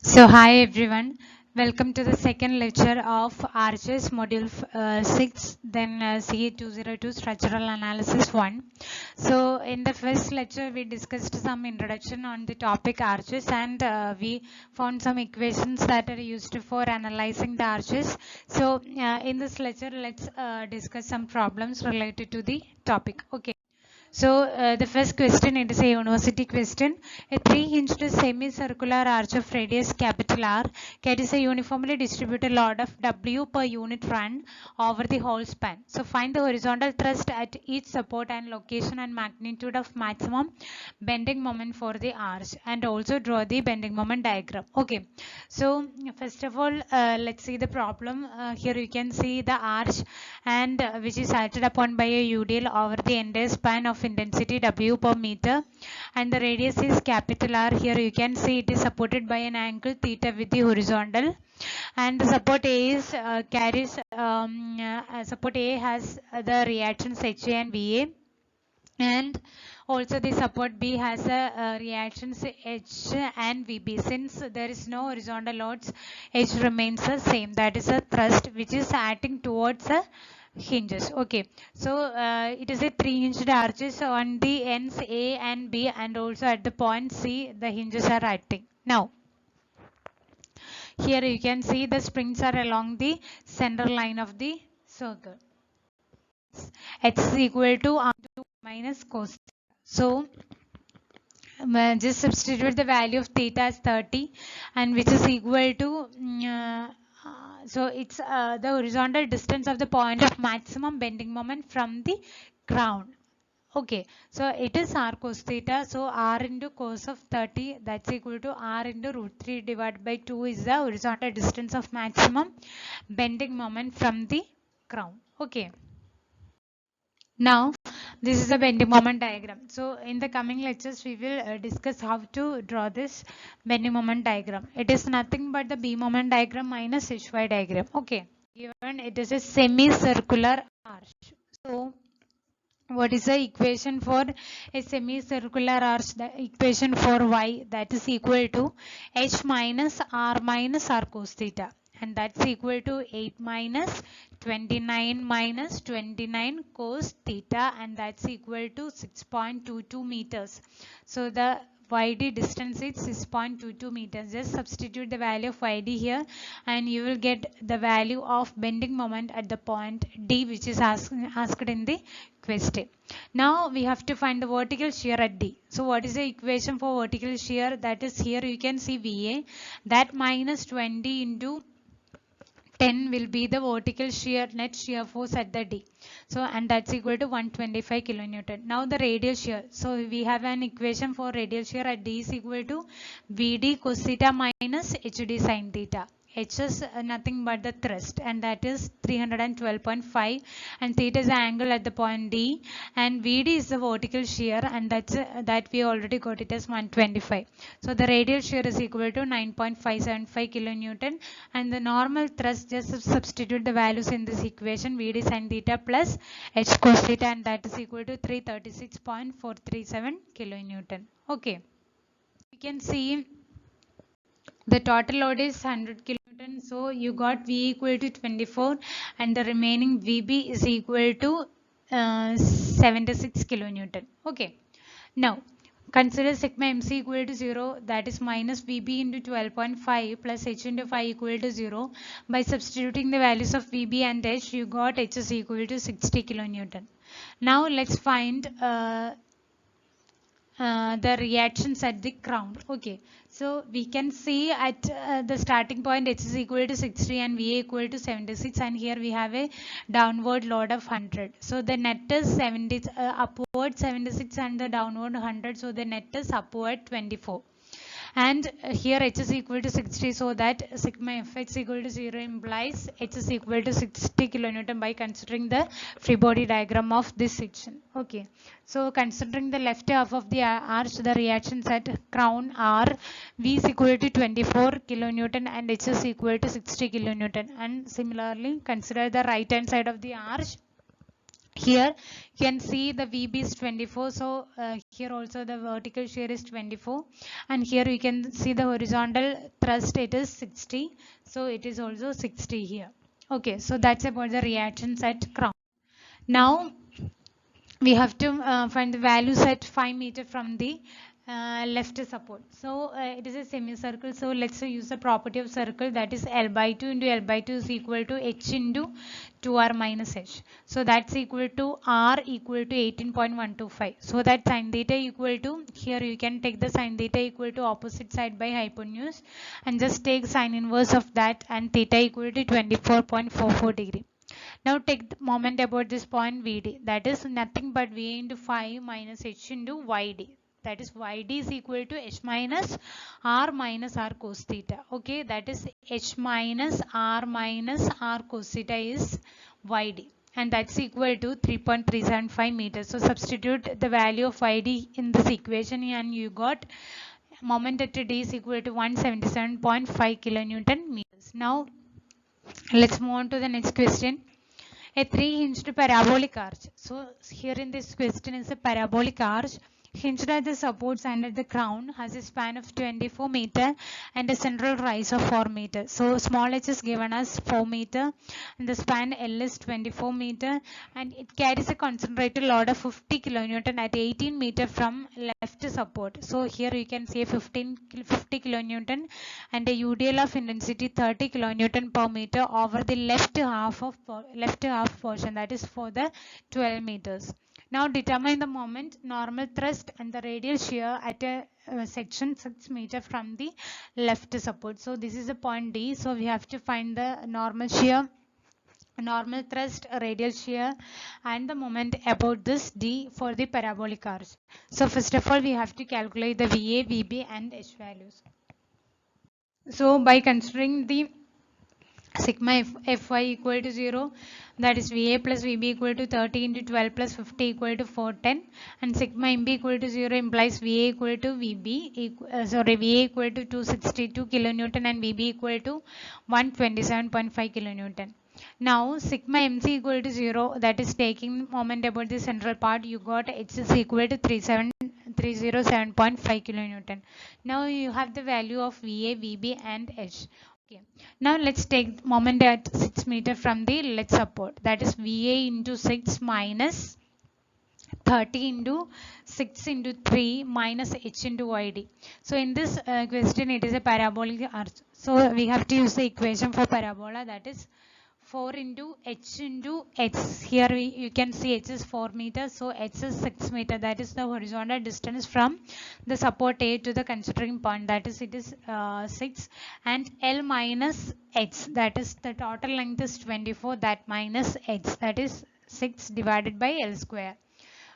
So hi everyone, welcome to the second lecture of Arches module 6, then CA202 structural analysis 1. So in the first lecture we discussed some introduction on the topic arches, and we found some equations that are used for analyzing the arches. So in this lecture let's discuss some problems related to the topic. Okay. So the first question, it is a university question. A three-hinged semicircular arch of radius capital R carries a uniformly distributed load of W per unit run over the whole span. So find the horizontal thrust at each support and location and magnitude of maximum bending moment for the arch, and also draw the bending moment diagram. Okay. So first of all, let's see the problem. Here you can see the arch, and which is acted upon by a UDL over the entire span of intensity W per meter, and the radius is capital R. Here you can see it is supported by an angle theta with the horizontal, and the support A is carries support A has the reactions HA and VA, and also the support B has a reactions H and VB. Since there is no horizontal loads, H remains the same, that is a thrust which is acting towards a hinges. Okay, so it is a three hinged arches on the ends A and B, and also at the point C the hinges are acting. Now here you can see the springs are along the center line of the circle. H is equal to R2 minus cos. So just substitute the value of theta as 30, and which is equal to so it's the horizontal distance of the point of maximum bending moment from the ground. Okay, so it is r cos theta, so r into cos of 30, that's equal to r into root 3 divided by 2 is the horizontal distance of maximum bending moment from the ground. Okay. Now, this is a bending moment diagram. So, in the coming lectures, we will discuss how to draw this bending moment diagram. It is nothing but the B moment diagram minus HY diagram. Okay. Given it is a semicircular arch. So, what is the equation for a semicircular arch? The equation for y, that is equal to h minus r cos theta, and that's equal to 8 minus 29 minus 29 cos theta, and that's equal to 6.22 meters. So the YD distance is 6.22 meters. Just substitute the value of YD here, and you will get the value of bending moment at the point D, which is asked in the question. Now we have to find the vertical shear at D. So what is the equation for vertical shear? That is, here you can see VA, that minus 20 into 10 will be the vertical shear, net shear force at the D. So, and that's equal to 125 kilonewton. Now the radial shear. So we have an equation for radial shear at D is equal to VD cos theta minus HD sin theta. H is nothing but the thrust, and that is 312.5, and theta is the angle at the point D, and VD is the vertical shear, and that we already got it as 125. So the radial shear is equal to 9.575 kilonewton, and the normal thrust, just substitute the values in this equation, VD sin theta plus H cos theta, and that is equal to 336.437 kilonewton. Okay, you can see the total load is 100 kilonewton, so you got V equal to 24, and the remaining VB is equal to 76 kilonewton. Okay, now consider sigma MC equal to 0, that is minus VB into 12.5 plus H into 5 equal to 0. By substituting the values of VB and H, you got H is equal to 60 kilonewton. Now let's find the reactions at the ground. Okay, so we can see at the starting point H is equal to 60 and VA equal to 76, and here we have a downward load of 100. So the net is 70, upward 76 and the downward 100, so the net is upward 24. And here H is equal to 60, so that sigma Fx equal to 0 implies H is equal to 60 kilonewton by considering the free body diagram of this section. Okay, so considering the left half of the arch, the reactions at crown are V is equal to 24 kilonewton and H is equal to 60 kilonewton, and similarly consider the right hand side of the arch. Here you can see the VB is 24, so here also the vertical shear is 24, and here you can see the horizontal thrust, it is 60, so it is also 60 here. Okay, so that's about the reactions at crown. Now we have to find the values at 5 meter from the left support. So it is a semicircle, so let's use the property of circle, that is L by 2 into L by 2 is equal to H into 2R minus H. So that's equal to R equal to 18.125. So that sin theta equal to, here you can take the sin theta equal to opposite side by hypotenuse and just take sin inverse of that, and theta equal to 24.44 degree. Now take the moment about this point VD, that is nothing but V into 5 minus H into YD. That is YD is equal to H minus R cos theta. Okay, that is H minus R cos theta is YD, and that's equal to 3.375 meters. So substitute the value of YD in this equation and you got moment at D is equal to 177.5 kilonewton meters. Now let's move on to the next question. A 3-hinged parabolic arch. So here in this question is a parabolic arch hinged at the supports and at the crown, has a span of 24 meter and a central rise of 4 meter. So small h is given as 4 meter and the span L is 24 meter, and it carries a concentrated load of 50 kilonewton at 18 meter from left support. So here you can see 50 kilonewton and a UDL of intensity 30 kilonewton per meter over the left half portion, that is for the 12 meters. Now determine the moment, normal thrust and the radial shear at a section 6 meter from the left support. So this is the point D. So we have to find the normal shear, normal thrust, radial shear and the moment about this D for the parabolic arch. So first of all we have to calculate the VA, VB and H values. So by considering the sigma Fy equal to 0, that is Va plus Vb equal to 30 into 12 plus 50 equal to 410, and sigma Mb equal to 0 implies Va equal to Vb Va equal to 262 kilonewton and Vb equal to 127.5 kilonewton. Now sigma Mc equal to 0, that is taking moment about the central part, you got H is equal to 307.5 kilonewton. Now you have the value of Va, Vb and H. Okay. Now let's take moment at 6 meter from the lead support, that is Va into 6 minus 30 into 6 into 3 minus H into YD. So in this question it is a parabolic arch. So we have to use the equation for parabola, that is 4 into H into X. Here you can see H is 4 meters, so H is 6 meter. That is the horizontal distance from the support A to the considering point. That is it is 6, and L minus H. That is the total length is 24. That minus H. That is 6 divided by L square.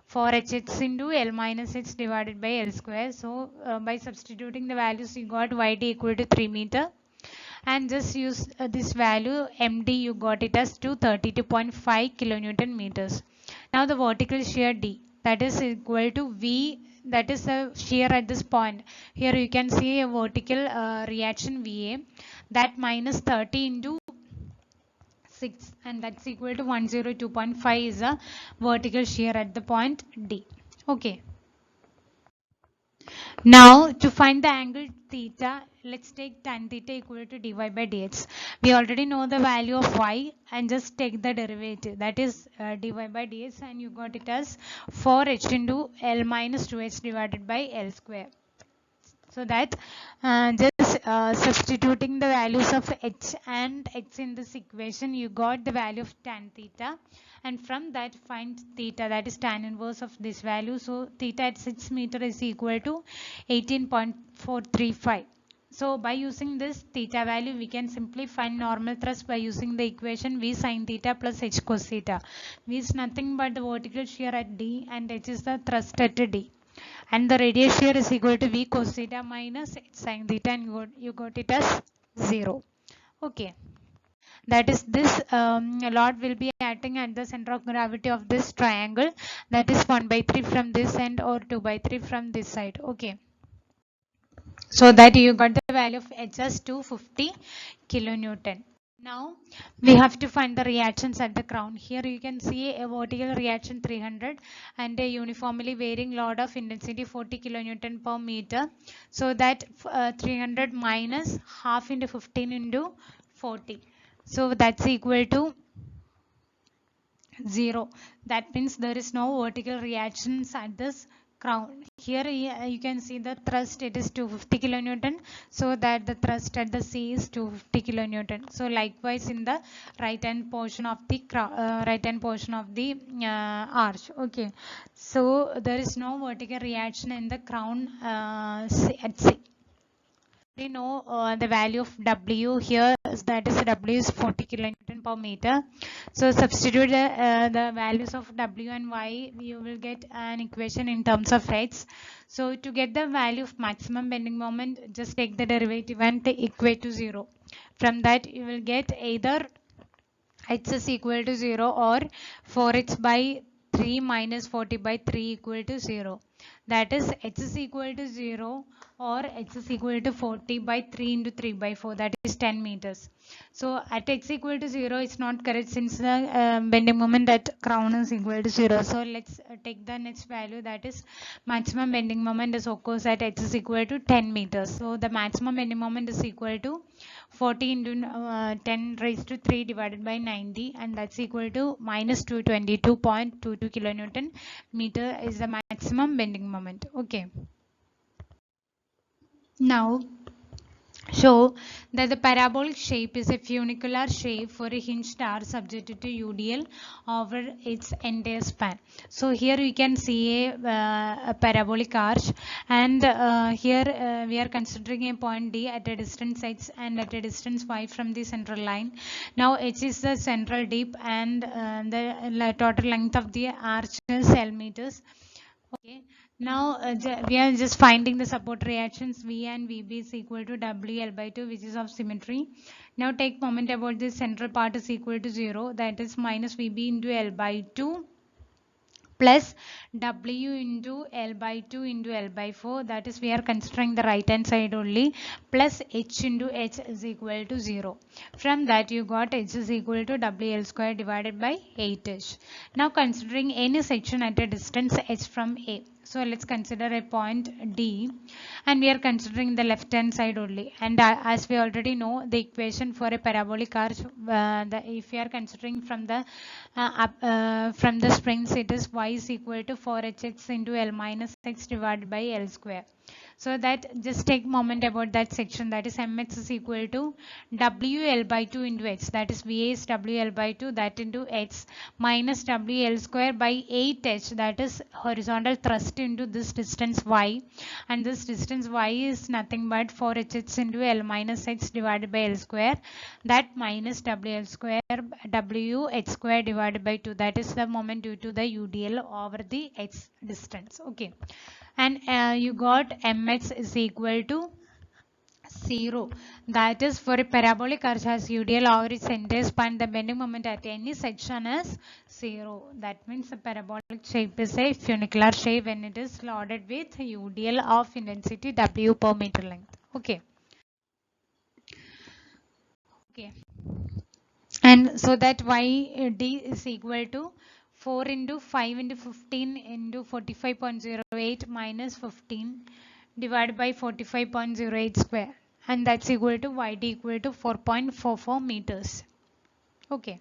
For H into L minus H divided by L square. So by substituting the values, you got YD equal to 3 meter. And just use this value MD, you got it as 232.5 kilonewton meters. Now the vertical shear D, that is equal to V, that is the shear at this point. Here you can see a vertical reaction VA, that minus 30 into 6, and that's equal to 102.5 is a vertical shear at the point D. Okay. Now to find the angle theta, let's take tan theta equal to dy by dx. We already know the value of y and just take the derivative, that is dy by dx, and you got it as 4h into L minus 2h divided by L square. So that just substituting the values of h and x in this equation, you got the value of tan theta, and from that find theta, that is tan inverse of this value. So theta at 6 meter is equal to 18.435. So by using this theta value, we can simply find normal thrust by using the equation V sin theta plus H cos theta. V is nothing but the vertical shear at D and H is the thrust at D. And the radial shear is equal to V cos theta minus H sin theta, and you got it as 0. Okay. That is this load will be acting at the center of gravity of this triangle, that is 1/3 from this end or 2/3 from this side. Okay. So that you got the value of H as 250 kilonewton. Now we have to find the reactions at the crown. Here you can see a vertical reaction 300 and a uniformly varying load of intensity 40 kilonewton per meter. So that 300 minus half into 15 into 40. So that's equal to 0. That means there is no vertical reactions at this crown. Here you can see the thrust, it is 250 kilonewton, so that the thrust at the C is 250 kilonewton. So likewise in the right hand portion of the arch. Okay, so there is no vertical reaction in the crown at C. We know the value of W here, that is W is 40 kilonewton per meter. So substitute the values of W and Y, you will get an equation in terms of H. So to get the value of maximum bending moment, just take the derivative and equate to 0. From that you will get either H is equal to 0 or 4H by 3 minus 40 by 3 equal to 0. That is H is equal to 0 or H is equal to 40 by 3 into 3 by 4, that is 10 meters. So at X equal to 0 it's not correct since the bending moment at crown is equal to 0. So let's take the next value, that is maximum bending moment is occurs at H is equal to 10 meters. So the maximum bending moment is equal to 40 into 10 raised to 3 divided by 90, and that's equal to minus 222.22 kilonewton meter is the maximum bending moment. Okay. Now show that the parabolic shape is a funicular shape for a hinged arch subjected to UDL over its entire span. So here we can see a parabolic arch, and here we are considering a point D at a distance X and at a distance Y from the central line. Now H is the central dip, and the total length of the arch is L meters. Okay, now we are just finding the support reactions. V and VB is equal to WL by 2, which is of symmetry. Now take moment about this central part is equal to 0, that is minus VB into L by 2 plus W into L by 2 into L by 4, that is we are considering the right hand side only, plus H into H is equal to 0. From that you got H is equal to WL square divided by 8H. Now considering any section at a distance H from A. So let's consider a point D, and we are considering the left hand side only, and as we already know the equation for a parabolic arch, if we are considering from the springs, it is y is equal to 4hx into L minus x divided by L square. So that just take moment about that section, that is mx is equal to WL by 2 into h, that is VA is WL by 2, that into h minus WL square by 8h, that is horizontal thrust into this distance y, and this distance y is nothing but 4hx into L minus h divided by L square, that minus WL square WH square divided by 2, that is the moment due to the UDL over the h distance. Okay, and you got mx is equal to 0, that is for a parabolic arch has UDL over its entire span, the bending moment at any section is 0. That means the parabolic shape is a funicular shape when it is loaded with UDL of intensity W per meter length. Okay. Okay, and so that YD is equal to 4 into 5 into 15 into 45.08 minus 15 divided by 45.08 square, and that's equal to YD equal to 4.44 meters. Okay.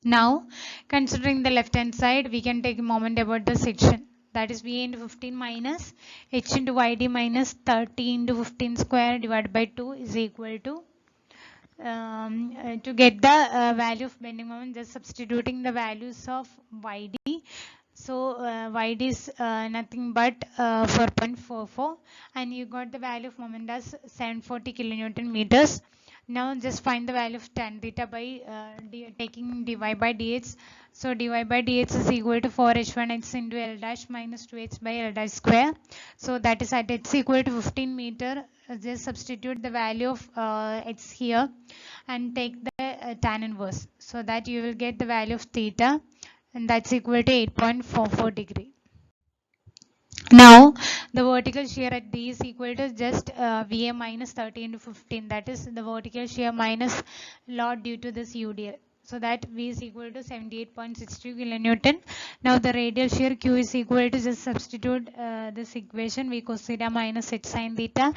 Now considering the left hand side, we can take a moment about the section, that is VA into 15 minus H into YD minus 30 into 15 square divided by 2 is equal to to get the value of bending moment, just substituting the values of YD. So YD is nothing but 4.44, and you got the value of moment as 740 kilonewton meters. Now just find the value of tan theta by taking dy by dx. So dy by dx is equal to 4h1x into L dash minus 2h by L dash square. So that is at x equal to 15 meter. Just substitute the value of x here and take the tan inverse, so that you will get the value of theta, and that's equal to 8.44 degree. Now the vertical shear at D is equal to just VA minus 30 into 15. That is the vertical shear minus load due to this UDL. So that V is equal to 78.62 kilonewton. Now the radial shear Q is equal to, just substitute this equation, V cos theta minus H sin theta,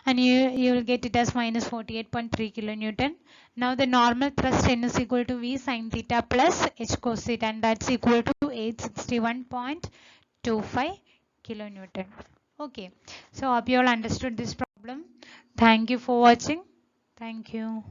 and you will get it as minus 48.3 kilonewton. Now the normal thrust N is equal to V sin theta plus H cos theta, and that's equal to 861.25 kilonewton. Okay, so hope you all understood this problem. Thank you for watching. Thank you.